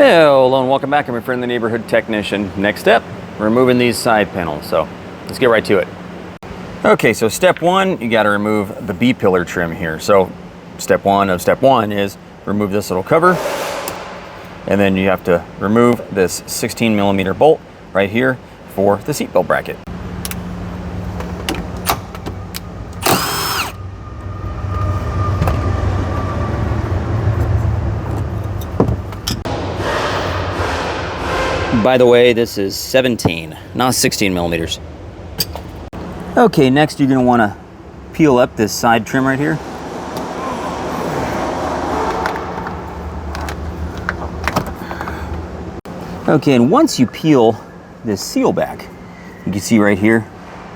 Hello and welcome back. I'm your friend, the neighborhood technician. Next step, removing these side panels. So let's get right to it. Okay, so step one, you got to remove the B-pillar trim here. So step one is remove this little cover, and then you have to remove this 16mm bolt right here for the seatbelt bracket. By the way, this is 17, not 16mm. Okay, next you're gonna wanna peel up this side trim right here. Okay, and once you peel this seal back, you can see right here,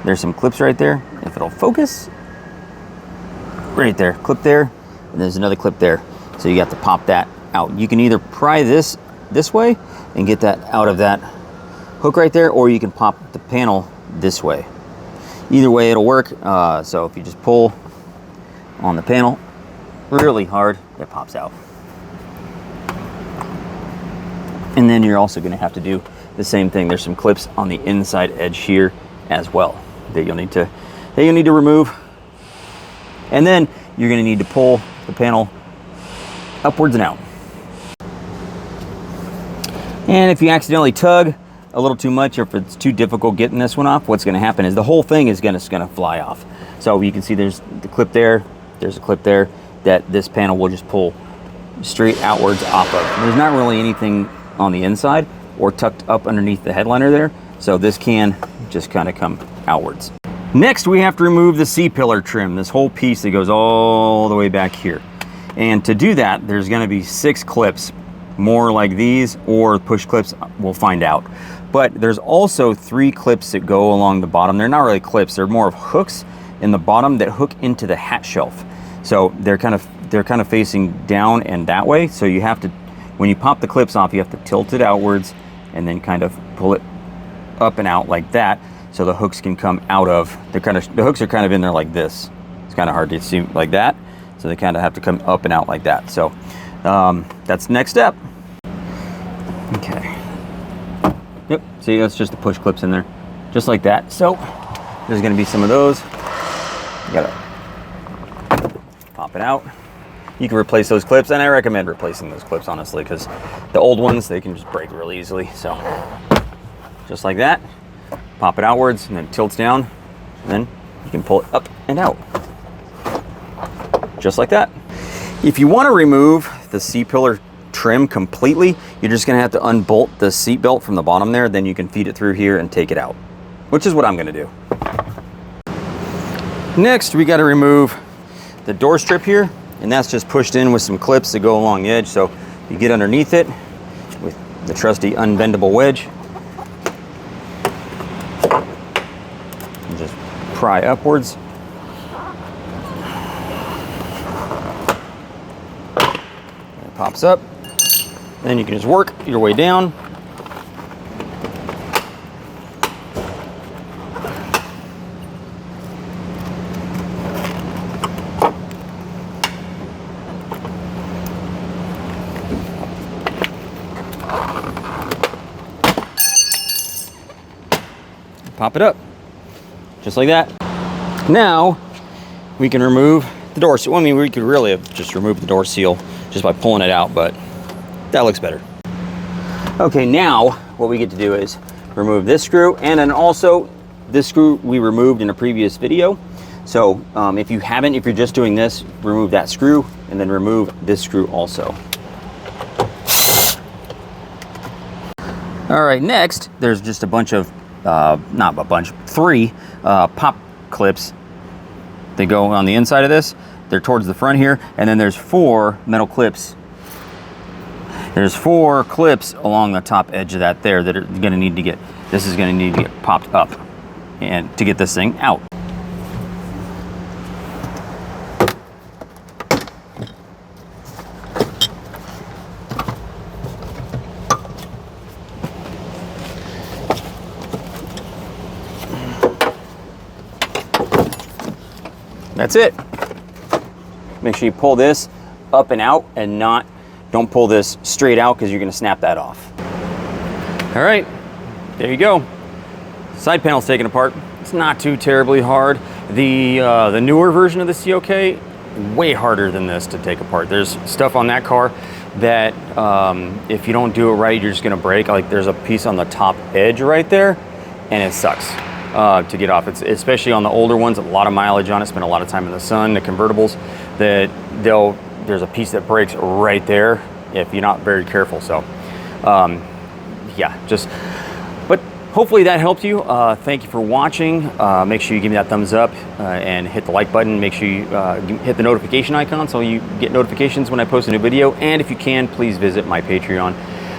there's some clips right there. If it'll focus, right there, clip there, and there's another clip there. So you have to pop that out. You can either pry this way and get that out of that hook right there, or you can pop the panel this way. Either way it'll work. So if you just pull on the panel really hard, it pops out. And then you're also going to have to do the same thing. There's some clips on the inside edge here as well that you'll need to remove. And then you're going to need to pull the panel upwards and out. And if you accidentally tug a little too much, or if it's too difficult getting this one off, what's going to happen is the whole thing is going to fly off. So you can see there's the clip there, there's a clip there that this panel will just pull straight outwards off of. There's not really anything on the inside or tucked up underneath the headliner there, so this can just kind of come outwards. Next, we have to remove the C-pillar trim, this whole piece that goes all the way back here. And to do that, there's going to be 6 clips. More like these or push clips, we'll find out. But there's also 3 clips that go along the bottom. They're not really clips, they're more of hooks in the bottom that hook into the hatch shelf. So they're kind of facing down and that way. So you have to, when you pop the clips off, you have to tilt it outwards and then kind of pull it up and out like that, so the hooks can come out of, the hooks are kind of in there like this. It's kind of hard to see like that. So they kind of have to come up and out like that. So that's the next step. Okay. Yep, see, that's just the push clips in there, just like that. So there's gonna be some of those. You gotta pop it out. You can replace those clips, and I recommend replacing those clips, honestly, because the old ones, they can just break really easily. So just like that, pop it outwards, and then tilts down, and then you can pull it up and out. Just like that. If you want to remove the C-pillar trim completely, you're just going to have to unbolt the seat belt from the bottom there, then you can feed it through here and take it out, which is what I'm going to do. Next, we got to remove the door strip here, and that's just pushed in with some clips that go along the edge. So you get underneath it with the trusty unbendable wedge and just pry upwards. It pops up. Then you can just work your way down. Pop it up, just like that. Now we can remove the door seal. I mean, we could really have just removed the door seal just by pulling it out, but that looks better. Okay, now what we get to do is remove this screw, and then also this screw we removed in a previous video. So if you're just doing this, remove that screw and then remove this screw also. All right, next there's just a bunch of, not a bunch, 3 pop clips that go on the inside of this. They're towards the front here, and then there's 4 metal clips. There's 4 clips along the top edge of that there that are going to need to get, this is going to need to get popped up and to get this thing out. That's it. Make sure you pull this up and out and not Don't pull this straight out because you're going to snap that off. All right, there you go. Side panel's taken apart. It's not too terribly hard. The newer version of the CLK, way harder than this to take apart. There's stuff on that car that if you don't do it right, you're just gonna break. Like there's a piece on the top edge right there, and it sucks to get off. It's especially on the older ones, a lot of mileage on it, spend a lot of time in the sun, the convertibles, that there's a piece that breaks right there if you're not very careful. So yeah, but hopefully that helped you. Thank you for watching. Make sure you give me that thumbs up and hit the like button. Make sure you hit the notification icon so you get notifications when I post a new video. And if you can, please visit my Patreon.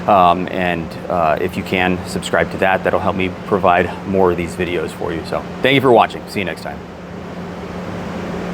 And if you can, subscribe to that. That'll help me provide more of these videos for you. So thank you for watching. See you next time.